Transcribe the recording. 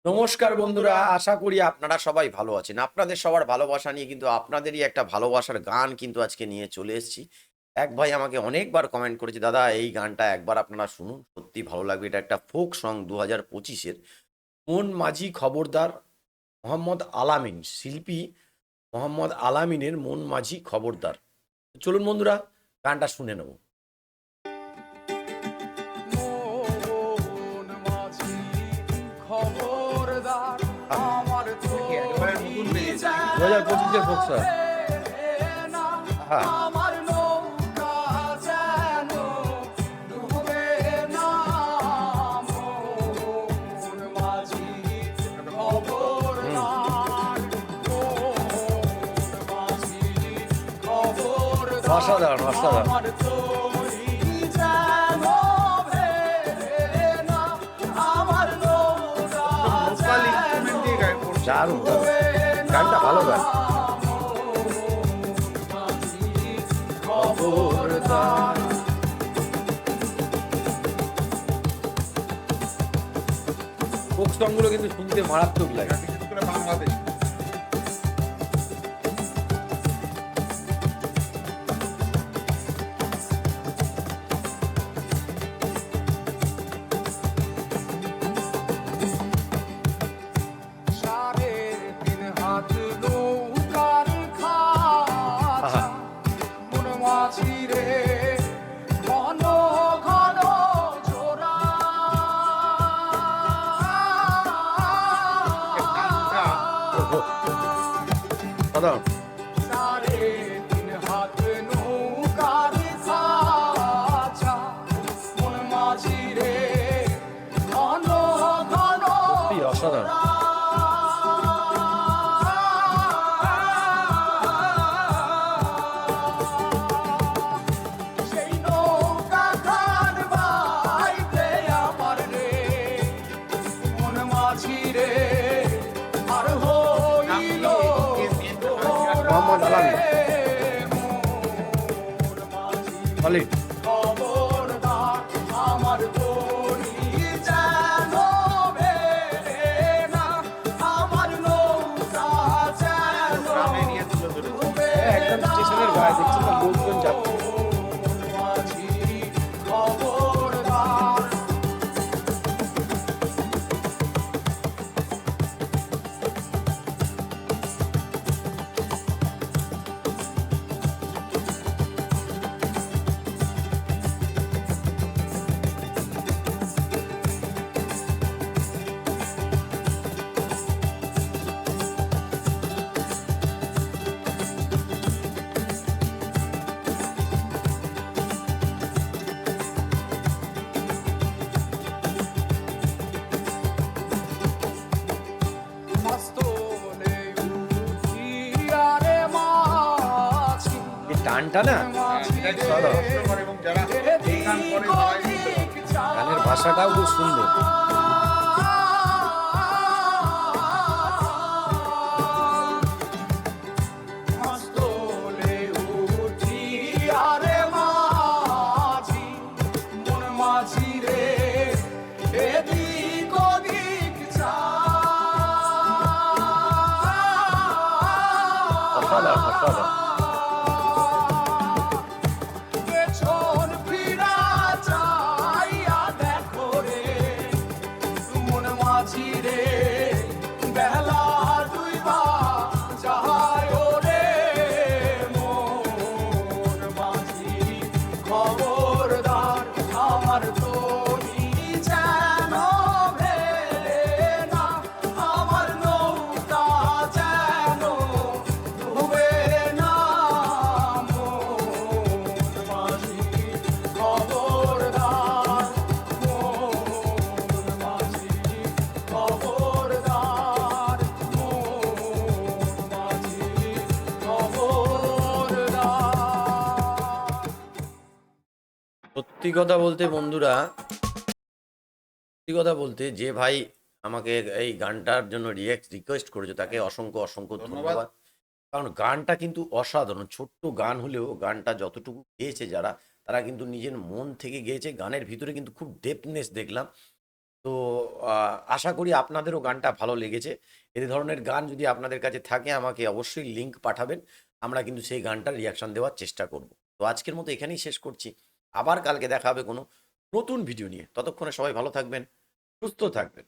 নমস্কার বন্ধুরা, আশা করি আপনারা সবাই ভালো আছেন। আপনাদের সবার ভালোবাসা নিয়ে কিন্তু আপনাদেরই একটা ভালোবাসার গান কিন্তু আজকে নিয়ে চলে এসেছি। এক ভাই আমাকে অনেকবার কমেন্ট করেছে, "দাদা এই গানটা একবার আপনারা শুনুন, সত্যি ভালো লাগবে।" এটা একটা ফোক সং ২০২৫ এর। মন মাঝি খবরদার, মোহাম্মদ আলামিন। শিল্পী মোহাম্মদ আলামিনের 'মন মাঝি খবরদার'। চলুন বন্ধুরা গানটা শুনে নেব। মন মাঝি খবরদার আহ! আমার একেবারে নতুন তরি বেরিয়েছে। যেন ২০২৫ এর ফোক সং। ভেবে না, হ্যাঁ, আমার নৌকা যেন ডুবে না। মন মাঝি হুম, খবরদার, মন মাঝি খবরদার অসাধারণ, অসাধারণ। আমার তরি যেন ভেবে না, আমার নৌকা লোকাল ইনস্ট্রুমেন্ট দিয়ে গায়ে করছে। দারুণ, দারুণ। গানটা ভালো গান। খবরদার। ফোক সং গুলো কিন্তু শুনতে মারাত্মক লাগে। বিশেষ করে বাংলাদেশ। সাড়ে তিন হাত নৌকার খাঁচা, আহা! মন মাঝি রে ঘন ঘন জোড়া। গানটা ওহো! অসাধারণ। সাড়ে তিন হাত নৌকার খাঁচা, মন মাঝি রে ঘন ঘন সত্যি অসাধারণ। সেই নৌকা খান বাইতে আমার রে মন মাঝি রে আর হইল মোহাম্মদ আলামিন। মন মাঝি সলিড। খবরদার আমার তরি যেন ভেবে না, আমার নৌকা যেন গ্রাম এরিয়া তুলে ধরে। ডুবে একদম স্টেশনের গায়ে দেখছেন না লোকজন যাচ্ছে। মন মাঝি খবরদার। মস্তলে উঠিয়া রে মাঝি, এই টানটা না, মাঝি এটা রে যারা কষ্ট করে এবং যারা এই গান করে তারাই বুঝতে পারে। এদিক ওদিক গানের ভাষাটাও খুব সুন্দর। মস্তলে উঠিয়া রে মাঝি, মন মাঝি রে এদিক ওদিক অসাধারণ, অসাধারণ। পেছন ফিরা চাইয়া দেখো রে মন মাঝি রে বেলা ডুইবা যায় রে মন মাঝি খবরদার আমার তরি যেন ভেবে না, আমার নৌকা যেন ডুবে না। মন মাঝি খবরদার, মন মাঝি খবরদার, মন মাঝি খবরদার। সত্যি কথা বলতে বন্ধুরা, সত্যি কথা বলতে যে ভাই আমাকে এই গানটার জন্য রিকোয়েস্ট করেছে তাকে অসংখ্য অসংখ্য ধন্যবাদ। ধন্যবাদ। কারণ গানটা কিন্তু অসাধারণ। ছোট্ট গান হলেও গানটা যতটুকু গেয়েছে যারা, তারা কিন্তু নিজের মন থেকে গেয়েছে। গানের ভিতরে কিন্তু খুব ডেপথনেস দেখলাম। তো আশা করি আপনাদেরও গানটা ভালো লেগেছে। এই ধরনের গান যদি আপনাদের কাছে থাকে আমাকে অবশ্যই লিঙ্ক পাঠাবেন। আমরা কিন্তু সেই গানটার রিঅ্যাকশন দেওয়ার চেষ্টা করব। তো আজকের মতো এখানেই শেষ করছি। আবার কালকে দেখা হবে কোনো নতুন ভিডিও নিয়ে। ততক্ষণে সবাই ভালো থাকবেন, সুস্থ থাকবেন।